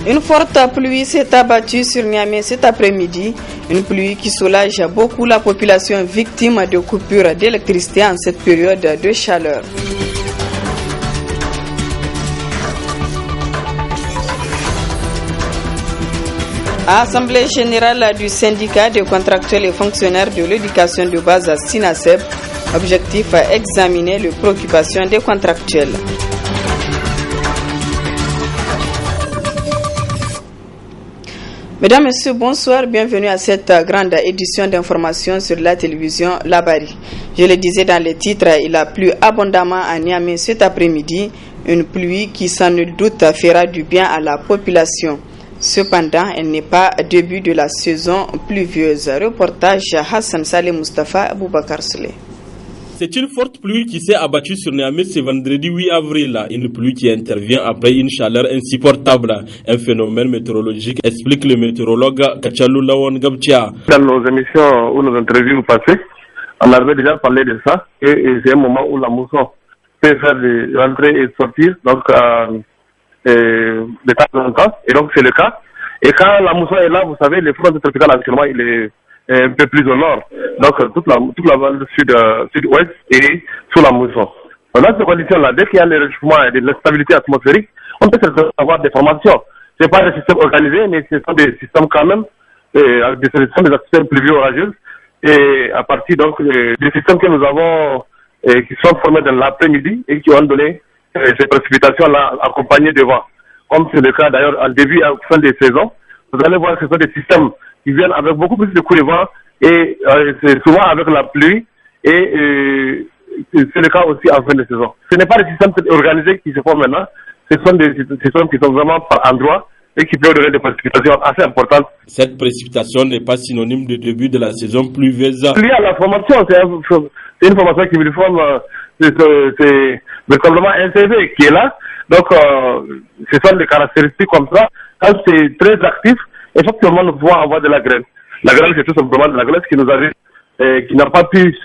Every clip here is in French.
Une forte pluie s'est abattue sur Niamey cet après-midi. Une pluie qui soulage beaucoup la population victime de coupures d'électricité en cette période de chaleur. Assemblée générale du syndicat des contractuels et fonctionnaires de l'éducation de base SINASEB. Objectif à examiner les préoccupations des contractuels. Mesdames, Messieurs, bonsoir, bienvenue à cette grande édition d'information sur la télévision Labari. Je le disais dans les titres, il a plu abondamment à Niamey cet après-midi, une pluie qui sans nul doute fera du bien à la population. Cependant, elle n'est pas début de la saison pluvieuse. Reportage Hassan Saleh Mustafa Aboubakar Souley. C'est une forte pluie qui s'est abattue sur Niamey ce vendredi 8 avril. Une pluie qui intervient après une chaleur insupportable. Un phénomène météorologique, explique le météorologue Kachalou Lawon Gabtia. Dans nos émissions ou nos interviews passées, on avait déjà parlé de ça. Et c'est un moment où la mousson peut faire rentrer et sortir donc, de temps en temps. Et donc c'est le cas. Et quand la mousson est là, vous savez, le front tropical actuellement, il est un peu plus au nord. Donc, toute la vallée sud-ouest est sous la mousson. Dans ces conditions-là, dès qu'il y a le réchauffement et de la stabilité atmosphérique, on peut avoir des formations. Ce n'est pas des systèmes organisés, mais ce sont des systèmes quand même, des systèmes pluvieux orageux. Et à partir donc des systèmes que nous avons, qui sont formés dans l'après-midi et qui ont donné ces précipitations-là accompagnées de vent. Comme c'est le cas d'ailleurs en début et en fin de saison, vous allez voir que ce sont des systèmes qui viennent avec beaucoup plus de coups de vent et c'est souvent avec la pluie et c'est le cas aussi en fin de saison. Ce n'est pas des systèmes organisés qui se font maintenant, ce sont des systèmes qui sont vraiment par endroits et qui peuvent donner des précipitations assez importantes. Cette précipitation n'est pas synonyme de début de la saison pluvieuse. Lié à la formation, c'est une formation qui me forme, c'est véritablement un CV qui est là. Donc, ce sont des caractéristiques comme ça. Quand c'est très actif, effectivement, nous pouvons avoir de la grêle. La grêle, c'est tout simplement de la glace qui nous arrive, qui n'a pas pu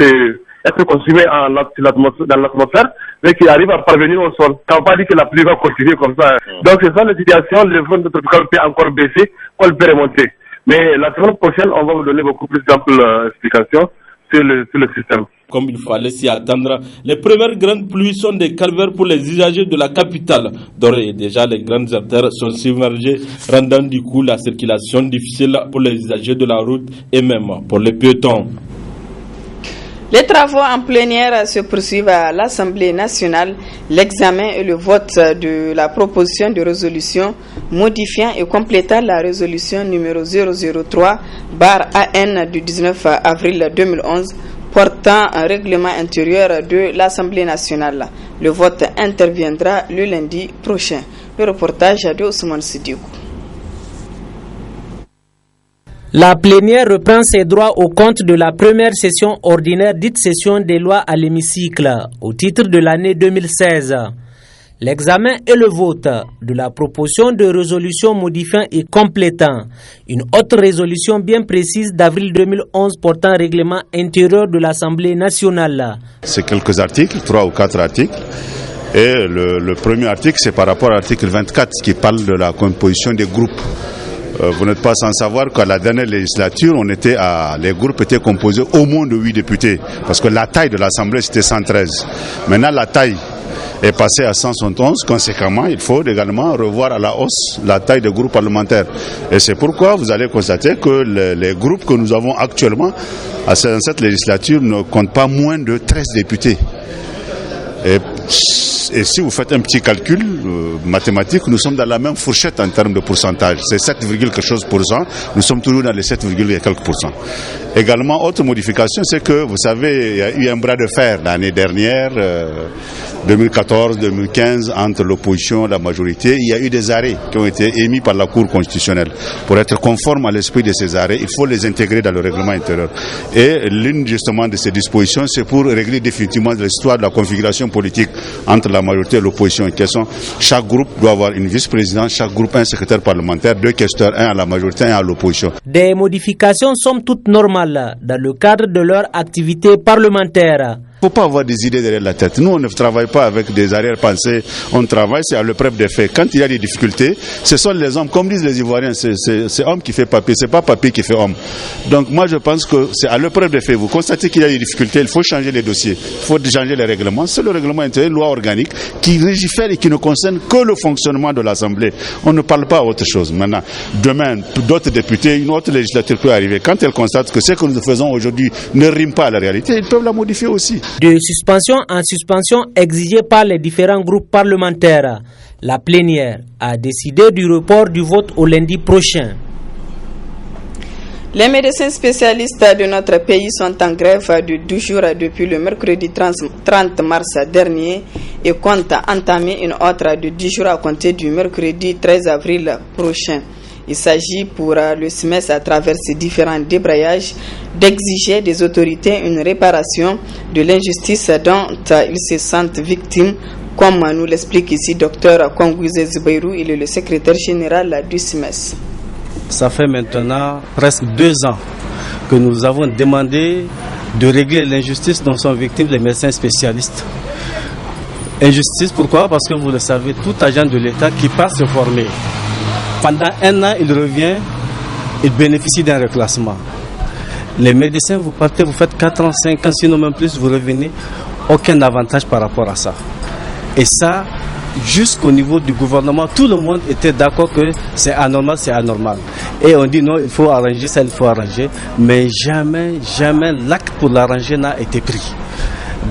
être consumée dans l'atmosphère, mais qui arrive à parvenir au sol. Ça ne veut pas dire que la pluie va continuer comme ça. Donc, ce sont les situations, le front tropical peut encore baisser, on peut remonter. Mais la semaine prochaine, on va vous donner beaucoup plus d'amples explications sur le système. Comme il fallait s'y attendre, les premières grandes pluies sont des calvaires pour les usagers de la capitale. D'ores et déjà, les grandes artères sont submergées, rendant du coup la circulation difficile pour les usagers de la route et même pour les piétons. Les travaux en plénière se poursuivent à l'Assemblée nationale. L'examen et le vote de la proposition de résolution modifiant et complétant la résolution numéro 003/AN du 19 avril 2011 portant un règlement intérieur de l'Assemblée nationale. Le vote interviendra le lundi prochain. Le reportage de Ousmane Sidikou. La plénière reprend ses droits au compte de la première session ordinaire dite session des lois à l'hémicycle au titre de l'année 2016. L'examen et le vote de la proposition de résolution modifiant et complétant une autre résolution bien précise d'avril 2011 portant règlement intérieur de l'Assemblée nationale. C'est quelques articles, 3 ou 4 articles. Et le premier article, c'est par rapport à l'article 24 qui parle de la composition des groupes. Vous n'êtes pas sans savoir qu'à la dernière législature, les groupes étaient composés au moins de 8 députés. Parce que la taille de l'Assemblée, c'était 113. Maintenant, la taille est passée à 171. Conséquemment, il faut également revoir à la hausse la taille des groupes parlementaires. Et c'est pourquoi vous allez constater que les groupes que nous avons actuellement dans cette législature ne comptent pas moins de 13 députés. Et si vous faites un petit calcul mathématique, nous sommes dans la même fourchette en termes de pourcentage. C'est 7, quelque chose pour cent. Nous sommes toujours dans les 7, quelques pourcents. Également, autre modification, c'est que, vous savez, il y a eu un bras de fer l'année dernière, 2014-2015, entre l'opposition et la majorité. Il y a eu des arrêts qui ont été émis par la Cour constitutionnelle. Pour être conforme à l'esprit de ces arrêts, il faut les intégrer dans le règlement intérieur. Et l'une justement de ces dispositions, c'est pour régler définitivement l'histoire de la configuration politique entre la majorité et l'opposition. Chaque groupe doit avoir une vice-présidente, chaque groupe un secrétaire parlementaire, 2 questeurs, un à la majorité, un à l'opposition. Des modifications somme toute normales dans le cadre de leur activité parlementaire. faut pas avoir des idées derrière la tête. Nous, on ne travaille pas avec des arrière-pensées. On travaille, c'est à l'épreuve des faits. Quand il y a des difficultés, ce sont les hommes, comme disent les Ivoiriens, c'est homme qui fait papier, c'est pas papier qui fait homme. Donc moi, je pense que c'est à l'épreuve des faits. Vous constatez qu'il y a des difficultés, il faut changer les dossiers, il faut changer les règlements. C'est le règlement intérieur, une loi organique qui légifère et qui ne concerne que le fonctionnement de l'Assemblée. On ne parle pas autre chose. Maintenant, demain, d'autres députés, une autre législature peut arriver. Quand elle constate que ce que nous faisons aujourd'hui ne rime pas à la réalité, ils peuvent la modifier aussi. De suspension en suspension exigée par les différents groupes parlementaires, la plénière a décidé du report du vote au lundi prochain. Les médecins spécialistes de notre pays sont en grève de 12 jours depuis le mercredi 30 mars dernier et comptent entamer une autre de 10 jours à compter du mercredi 13 avril prochain. Il s'agit pour le SMES, à travers ses différents débrayages, d'exiger des autorités une réparation de l'injustice dont ils se sentent victimes, comme nous l'explique ici Dr Kongouze Zoubairou, il est le secrétaire général du SMES. Ça fait maintenant presque 2 ans que nous avons demandé de régler l'injustice dont sont victimes les médecins spécialistes. Injustice, pourquoi? Parce que vous le savez, tout agent de l'État qui part se former, pendant 1 an, il revient, il bénéficie d'un reclassement. Les médecins, vous partez, vous faites 4 ans, 5 ans, sinon même plus, vous revenez, aucun avantage par rapport à ça. Et ça, jusqu'au niveau du gouvernement, tout le monde était d'accord que c'est anormal, c'est anormal. Et on dit non, il faut arranger ça, il faut arranger. Mais jamais l'acte pour l'arranger n'a été pris.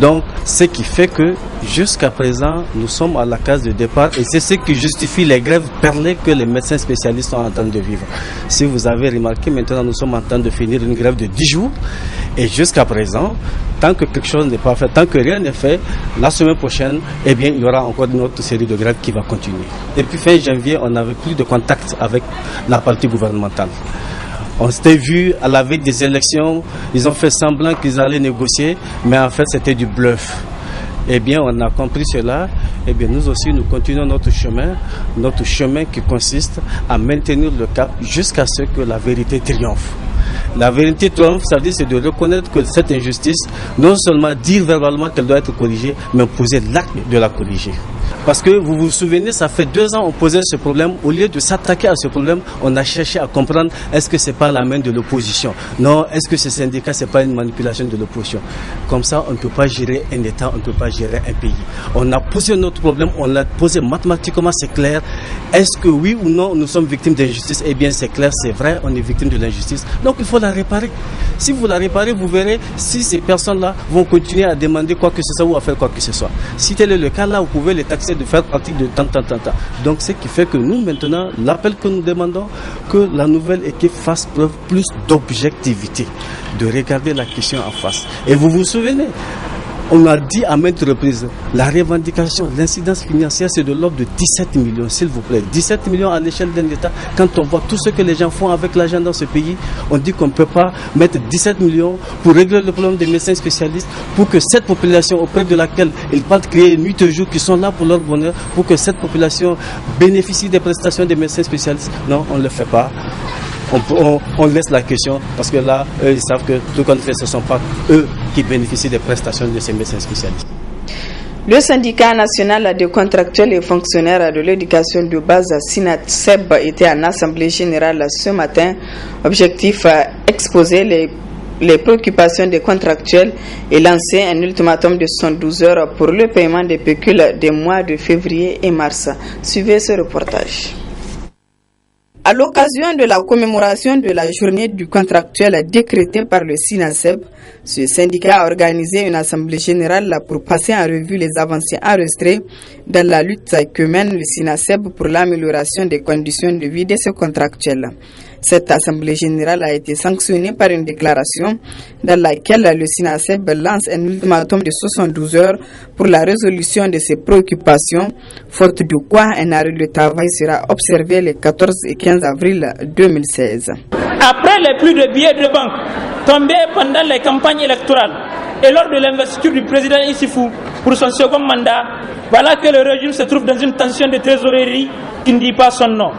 Donc, ce qui fait que jusqu'à présent, nous sommes à la case de départ et c'est ce qui justifie les grèves perlées que les médecins spécialistes sont en train de vivre. Si vous avez remarqué, maintenant nous sommes en train de finir une grève de 10 jours et jusqu'à présent, tant que quelque chose n'est pas fait, tant que rien n'est fait, la semaine prochaine, eh bien, il y aura encore une autre série de grèves qui va continuer. Depuis fin janvier, on n'avait plus de contact avec la partie gouvernementale. On s'était vu à la veille des élections, ils ont fait semblant qu'ils allaient négocier, mais en fait c'était du bluff. Eh bien, on a compris cela. Eh bien, nous aussi, nous continuons notre chemin qui consiste à maintenir le cap jusqu'à ce que la vérité triomphe. La vérité triomphe, ça veut dire c'est de reconnaître que cette injustice, non seulement dire verbalement qu'elle doit être corrigée, mais poser l'acte de la corriger. Parce que vous vous souvenez, ça fait 2 ans on posait ce problème. Au lieu de s'attaquer à ce problème, on a cherché à comprendre est-ce que c'est pas la main de l'opposition? Non, est-ce que ce syndicat c'est pas une manipulation de l'opposition? Comme ça, on ne peut pas gérer un État, on ne peut pas gérer un pays. On a posé notre problème, on l'a posé mathématiquement, c'est clair. Est-ce que oui ou non nous sommes victimes d'injustice? Eh bien, c'est clair, c'est vrai, on est victime de l'injustice. Donc il faut la réparer. Si vous la réparez, vous verrez si ces personnes-là vont continuer à demander quoi que ce soit ou à faire quoi que ce soit. Si tel est le cas, là, vous pouvez les taxer de faire partie de tant. Donc, ce qui fait que nous, maintenant, l'appel que nous demandons, que la nouvelle équipe fasse preuve plus d'objectivité, de regarder la question en face. Et vous vous souvenez, on a dit à maintes reprises, la revendication, l'incidence financière, c'est de l'ordre de 17 millions, s'il vous plaît. 17 millions à l'échelle d'un État. Quand on voit tout ce que les gens font avec l'argent dans ce pays, on dit qu'on ne peut pas mettre 17 millions pour régler le problème des médecins spécialistes, pour que cette population auprès de laquelle ils parlent créer nuit et jour, qui sont là pour leur bonheur, pour que cette population bénéficie des prestations des médecins spécialistes. Non, on ne le fait pas. On laisse la question parce que là, eux, ils savent que tout compte fait, ce ne sont pas eux qui bénéficient des prestations de ces médecins spécialistes. Le syndicat national des contractuels et fonctionnaires de l'éducation de base, SINASEB, était en assemblée générale ce matin. Objectif, exposer les préoccupations des contractuels et lancer un ultimatum de 72 heures pour le paiement des pécules des mois de février et mars. Suivez ce reportage. À l'occasion de la commémoration de la journée du contractuel décrétée par le SINASEB, ce syndicat a organisé une assemblée générale pour passer en revue les avancées enregistrées dans la lutte que mène le SINASEB pour l'amélioration des conditions de vie de ces contractuels. Cette assemblée générale a été sanctionnée par une déclaration dans laquelle le SINASEB lance un ultimatum de 72 heures pour la résolution de ses préoccupations, faute de quoi un arrêt de travail sera observé les 14 et 15 avril 2016. Après les plus de billets de banque tombés pendant les campagnes électorales et lors de l'investiture du président Issifou pour son second mandat, voilà que le régime se trouve dans une tension de trésorerie qui ne dit pas son nom.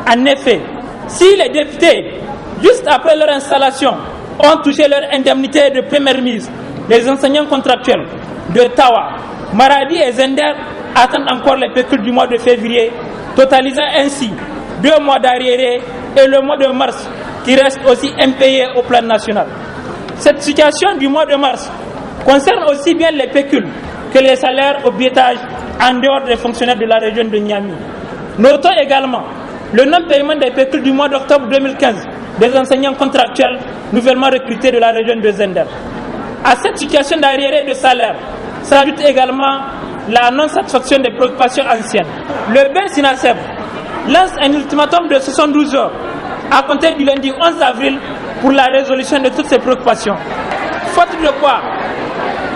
En effet, si les députés, juste après leur installation, ont touché leur indemnité de première mise, les enseignants contractuels de Tawa, Maradi et Zender attendent encore les pécules du mois de février, totalisant ainsi 2 mois d'arriérés et le mois de mars qui reste aussi impayé au plan national. Cette situation du mois de mars concerne aussi bien les pécules que les salaires au biétage en dehors des fonctionnaires de la région de Niamey. Notons également le non-paiement des pécules du mois d'octobre 2015 des enseignants contractuels nouvellement recrutés de la région de Zender. À cette situation d'arriérés de salaire s'ajoute également la non-satisfaction des préoccupations anciennes. Le BER SINASEB lance un ultimatum de 72 heures à compter du lundi 11 avril pour la résolution de toutes ces préoccupations. Faute de quoi,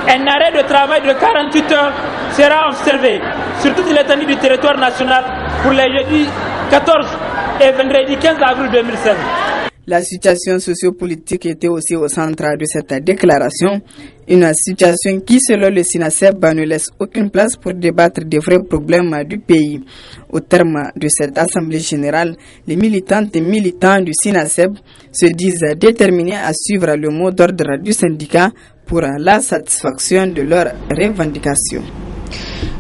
un arrêt de travail de 48 heures sera observé sur toute l'étendue du territoire national pour les jeudis 14 et vendredi 15 avril 2016. La situation sociopolitique était aussi au centre de cette déclaration, une situation qui, selon le SINASEB, ne laisse aucune place pour débattre des vrais problèmes du pays. Au terme de cette assemblée générale, les militantes et militants du SINASEB se disent déterminés à suivre le mot d'ordre du syndicat pour la satisfaction de leurs revendications.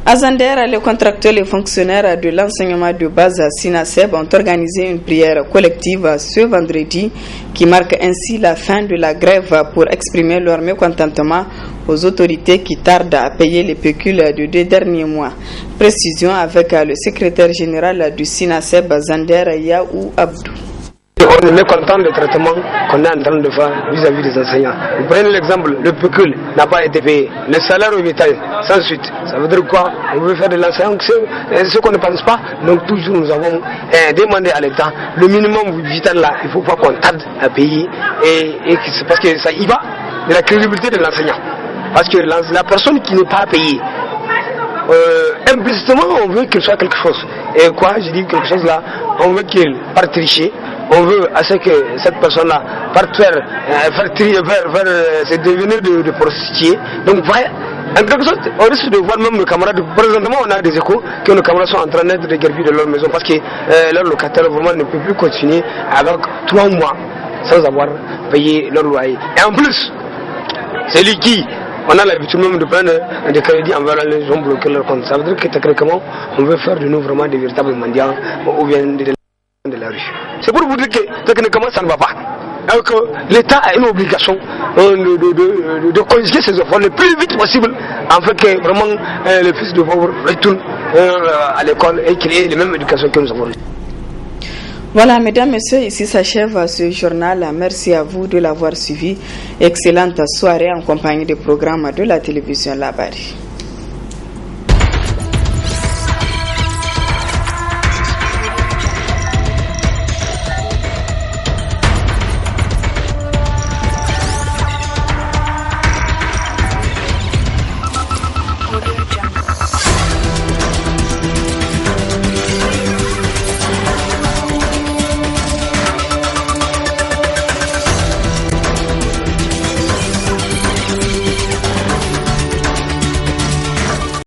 À Zander, les contractuels et fonctionnaires de l'enseignement de base à SINASEB ont organisé une prière collective ce vendredi qui marque ainsi la fin de la grève pour exprimer leur mécontentement aux autorités qui tardent à payer les pécules des 2 derniers mois. Précision avec le secrétaire général du SINASEB Zander, Yaou Abdou. On est mécontent du traitement qu'on est en train de faire vis-à-vis des enseignants. Vous prenez l'exemple, le pécule n'a pas été payé, le salaire au bétail, sans suite. Ça veut dire quoi? On veut faire de l'enseignant, ce qu'on ne pense pas. Donc toujours nous avons demandé à l'État, le minimum vital là, il ne faut pas qu'on tarde à payer, et parce que ça y va de la crédibilité de l'enseignant. Parce que la personne qui n'est pas payée, implicitement on veut qu'il soit quelque chose. Et quoi, je dis quelque chose là, on veut qu'il parte tricher. On veut à ce que cette personne-là parte faire se devenir de prostituée. Donc, en quelque sorte, on risque de voir même nos camarades. Présentement, on a des échos que nos camarades sont en train d'être déguerpis de leur maison parce que leur locataire vraiment ne peut plus continuer avec 3 mois sans avoir payé leur loyer. Et en plus, c'est lui qui, on a l'habitude même de prendre des crédits envers les gens bloqués leur compte. Ça veut dire que techniquement, on veut faire de nous vraiment des véritables mendiants ou bien de la rue. C'est pour vous dire que techniquement ça ne va pas. Alors que l'État a une obligation de conjuguer ses efforts le plus vite possible afin que vraiment les fils de pauvres retournent à l'école et qu'il ait les mêmes éducations que nous avons. Voilà, mesdames, messieurs, ici s'achève ce journal. Merci à vous de l'avoir suivi. Excellente soirée en compagnie des programmes de la télévision Labari.